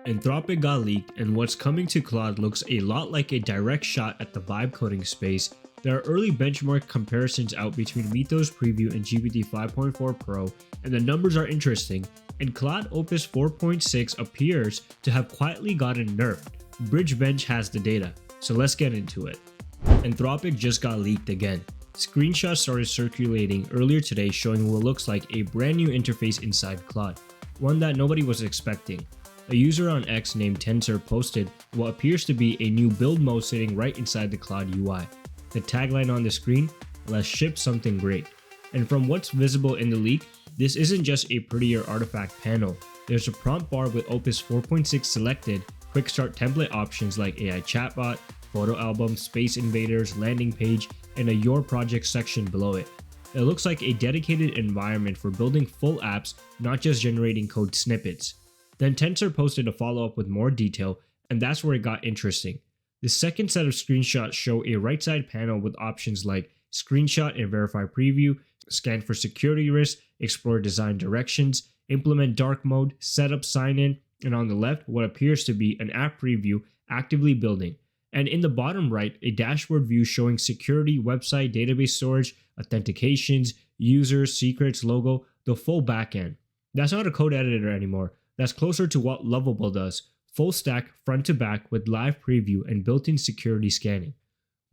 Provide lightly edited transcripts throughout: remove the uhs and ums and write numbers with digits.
Anthropic got leaked, and what's coming to Claude looks a lot like a direct shot at the vibe coding space. There are early benchmark comparisons out between Mythos Preview and GPT-5.4 Pro, and the numbers are interesting, and Claude Opus 4.6 appears to have quietly gotten nerfed. BridgeBench has the data, so let's get into it. Anthropic just got leaked again. Screenshots started circulating earlier today showing what looks like a brand new interface inside Claude, one that nobody was expecting. A user on X named Tensor posted what appears to be a new build mode sitting right inside the Claude UI. The tagline on the screen, "Let's ship something great." And from what's visible in the leak, this isn't just a prettier artifact panel. There's a prompt bar with Opus 4.6 selected, quick start template options like AI chatbot, photo album, space invaders, landing page, and a Your Project section below it. It looks like a dedicated environment for building full apps, not just generating code snippets. Then Tensor posted a follow-up with more detail, and that's where it got interesting. The second set of screenshots show a right side panel with options like screenshot and verify preview, scan for security risks, explore design directions, implement dark mode, set up sign-in, and on the left, what appears to be an app preview actively building. And in the bottom right, a dashboard view showing security, website, database storage, authentications, users, secrets, logo, the full backend. That's not a code editor anymore. That's closer to what Lovable does, full stack front to back with live preview and built-in security scanning.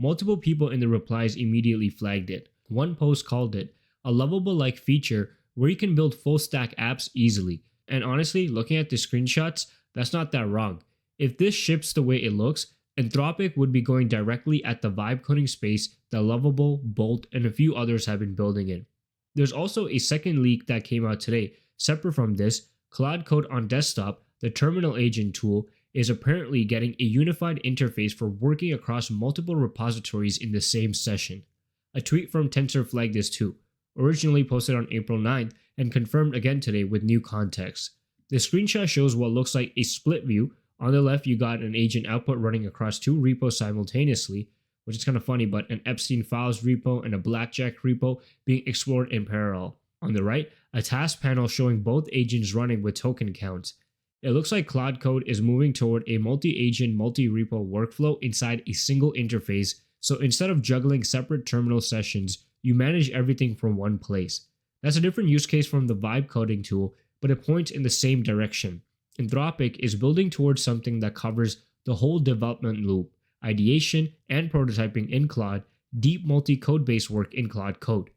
Multiple people in the replies immediately flagged it. One post called it a Lovable-like feature where you can build full stack apps easily. And honestly, looking at the screenshots, that's not that wrong. If this ships the way it looks, Anthropic would be going directly at the vibe coding space that Lovable, Bolt, and a few others have been building in. There's also a second leak that came out today. Separate from this, Claude Code on desktop, the terminal agent tool, is apparently getting a unified interface for working across multiple repositories in the same session. A tweet from Tensor flagged this too, originally posted on April 9th and confirmed again today with new context. The screenshot shows what looks like a split view. On the left, you got an agent output running across two repos simultaneously, which is kind of funny, but an Epstein Files repo and a Blackjack repo being explored in parallel. On the right, a task panel showing both agents running with token counts. It looks like Claude Code is moving toward a multi-agent, multi-repo workflow inside a single interface, so instead of juggling separate terminal sessions, you manage everything from one place. That's a different use case from the vibe coding tool, but it points in the same direction. Anthropic is building towards something that covers the whole development loop, ideation and prototyping in Claude, deep multi-code-based work in Claude Code.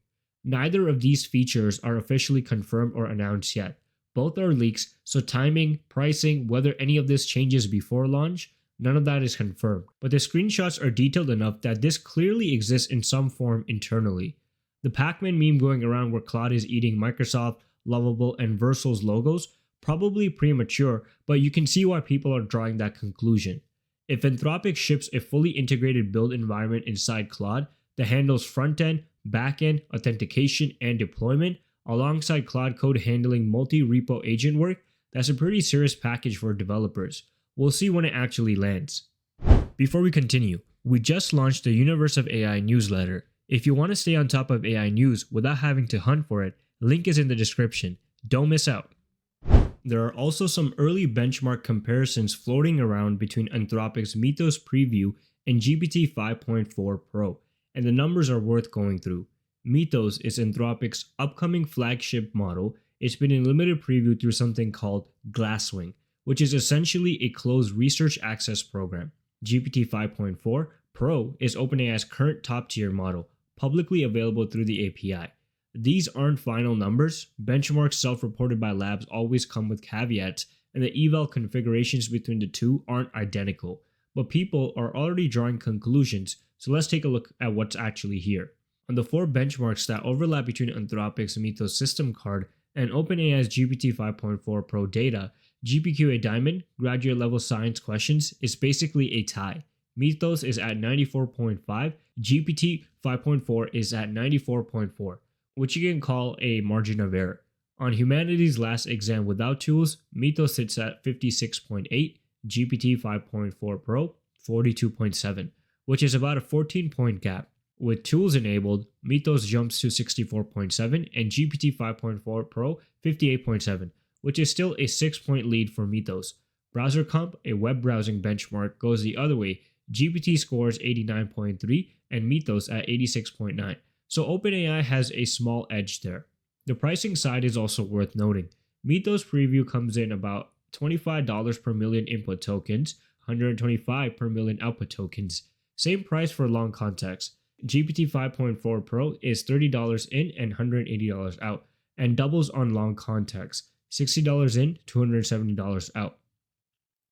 Neither of these features are officially confirmed or announced yet. Both are leaks, so timing, pricing, whether any of this changes before launch, none of that is confirmed. But the screenshots are detailed enough that this clearly exists in some form internally. The Pac-Man meme going around where Claude is eating Microsoft, Lovable, and Versal's logos, probably premature, but you can see why people are drawing that conclusion. If Anthropic ships a fully integrated build environment inside Claude that handles front-end, back-end, authentication, and deployment, alongside Claude Code handling multi-repo agent work, that's a pretty serious package for developers. We'll see when it actually lands. Before we continue, we just launched the Universe of AI newsletter. If you want to stay on top of AI news without having to hunt for it, link is in the description. Don't miss out. There are also some early benchmark comparisons floating around between Anthropic's Mythos Preview and GPT-5.4 Pro, and the numbers are worth going through. Mythos is Anthropic's upcoming flagship model. It's been in limited preview through something called Glasswing, which is essentially a closed research access program. GPT-5.4 Pro is OpenAI's current top-tier model, publicly available through the API. These aren't final numbers. Benchmarks self-reported by labs always come with caveats, and the eval configurations between the two aren't identical. But people are already drawing conclusions, so let's take a look at what's actually here. On the four benchmarks that overlap between Anthropic's Mythos system card and OpenAI's GPT-5.4 Pro data, GPQA Diamond, graduate level science questions, is basically a tie. Mythos is at 94.5, GPT 5.4 is at 94.4, which you can call a margin of error. On humanities last exam without tools, Mythos sits at 56.8, GPT 5.4 Pro 42.7, which is about a 14-point gap. With tools enabled, Mythos jumps to 64.7 and GPT 5.4 Pro 58.7, which is still a 6-point lead for Mythos. Browser Comp, a web browsing benchmark, goes the other way. GPT scores 89.3 and Mythos at 86.9. So OpenAI has a small edge there. The pricing side is also worth noting. Mythos Preview comes in about $25 per million input tokens, $125 per million output tokens. Same price for long context. GPT 5.4 Pro is $30 in and $180 out, and doubles on long context, $60 in, $270 out.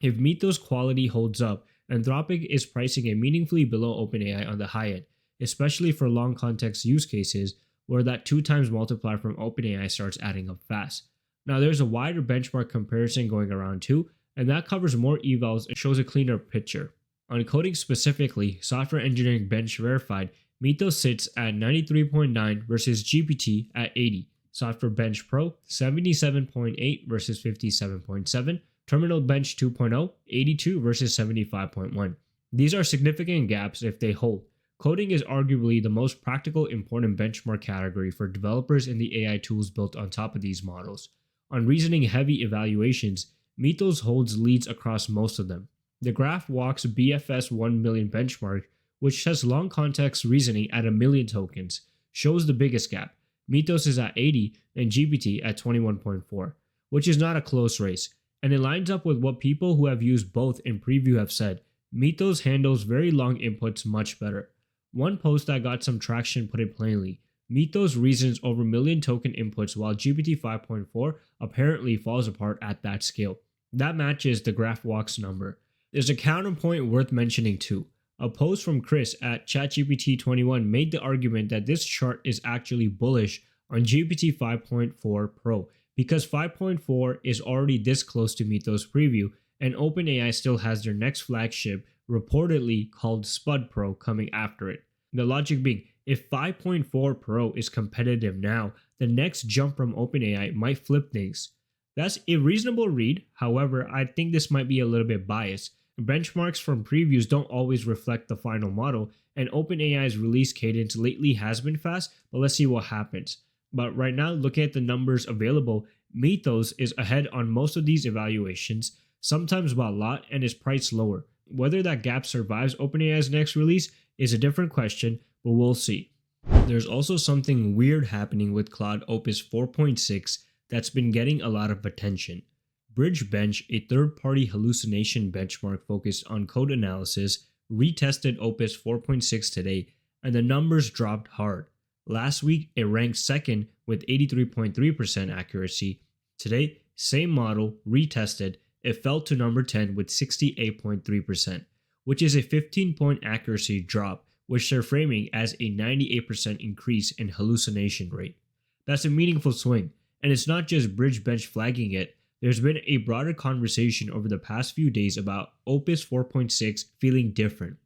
If Mythos quality holds up, Anthropic is pricing it meaningfully below OpenAI on the high end, especially for long context use cases where that 2x multiplier from OpenAI starts adding up fast. Now there's a wider benchmark comparison going around too, and that covers more evals and shows a cleaner picture. On coding specifically, Software Engineering Bench Verified, Mythos sits at 93.9 versus GPT at 80. Software Bench Pro, 77.8 versus 57.7. Terminal Bench 2.0, 82 versus 75.1. These are significant gaps if they hold. Coding is arguably the most practical, important benchmark category for developers in the AI tools built on top of these models. On reasoning-heavy evaluations, Mythos holds leads across most of them. The graph walks BFS 1 million benchmark, which has long context reasoning at 1 million tokens, shows the biggest gap. Mythos is at 80 and GPT at 21.4, which is not a close race. And it lines up with what people who have used both in preview have said. Mythos handles very long inputs much better. One post that got some traction put it plainly. Mythos reasons over 1 million token inputs while GPT 5.4 apparently falls apart at that scale. That matches the graph walks number. There's a counterpoint worth mentioning too. A post from Chris at ChatGPT 21 made the argument that this chart is actually bullish on GPT 5.4 Pro because 5.4 is already this close to Mythos Preview and OpenAI still has their next flagship, reportedly called Spud Pro, coming after it. The logic being, if 5.4 Pro is competitive now, the next jump from OpenAI might flip things. That's a reasonable read, however, I think this might be a little bit biased. Benchmarks from previews don't always reflect the final model, and OpenAI's release cadence lately has been fast, but let's see what happens. But right now, looking at the numbers available, Mythos is ahead on most of these evaluations, sometimes by a lot, and is priced lower. Whether that gap survives OpenAI's next release is a different question, but we'll see. There's also something weird happening with Claude Opus 4.6 that's been getting a lot of attention. BridgeBench, a third-party hallucination benchmark focused on code analysis, retested Opus 4.6 today, and the numbers dropped hard. Last week, it ranked second with 83.3% accuracy. Today, same model, retested, it fell to number 10 with 68.3%, which is a 15-point accuracy drop, which they're framing as a 98% increase in hallucination rate. That's a meaningful swing, and it's not just BridgeBench flagging it. There's been a broader conversation over the past few days about Opus 4.6 feeling different.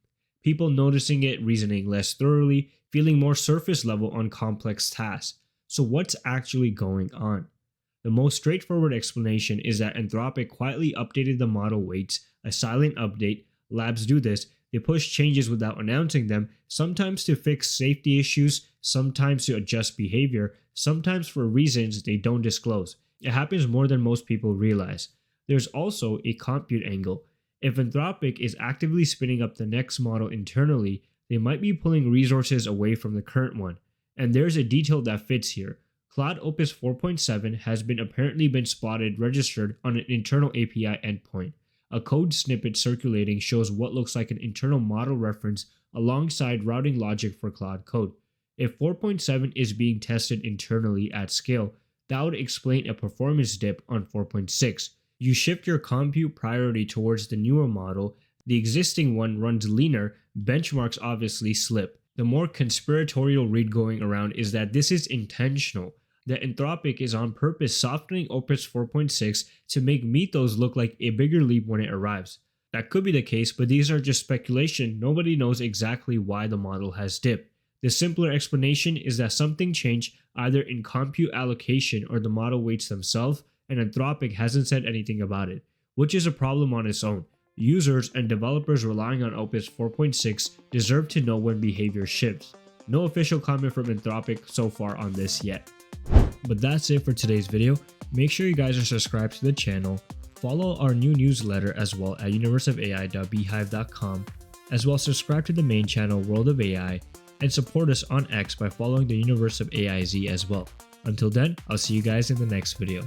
People noticing it reasoning less thoroughly, feeling more surface level on complex tasks. So what's actually going on? The most straightforward explanation is that Anthropic quietly updated the model weights, a silent update. Labs do this. They push changes without announcing them, sometimes to fix safety issues, sometimes to adjust behavior, sometimes for reasons they don't disclose. It happens more than most people realize. There's also a compute angle. If Anthropic is actively spinning up the next model internally, they might be pulling resources away from the current one. And there's a detail that fits here. Claude Opus 4.7 has apparently been spotted registered on an internal API endpoint. A code snippet circulating shows what looks like an internal model reference alongside routing logic for Claude Code. If 4.7 is being tested internally at scale, that would explain a performance dip on 4.6. You shift your compute priority towards the newer model, the existing one runs leaner, benchmarks obviously slip. The more conspiratorial read going around is that this is intentional, that Anthropic is on purpose softening Opus 4.6 to make Mythos look like a bigger leap when it arrives. That could be the case, but these are just speculation. Nobody knows exactly why the model has dipped. The simpler explanation is that something changed either in compute allocation or the model weights themselves, and Anthropic hasn't said anything about it, which is a problem on its own. Users and developers relying on Opus 4.6 deserve to know when behavior shifts. No official comment from Anthropic so far on this yet. But that's it for today's video. Make sure you guys are subscribed to the channel. Follow our new newsletter as well at universeofai.beehive.com, as well as subscribe to the main channel World of AI, and support us on X by following the Universe of AIZ as well. Until then, I'll see you guys in the next video.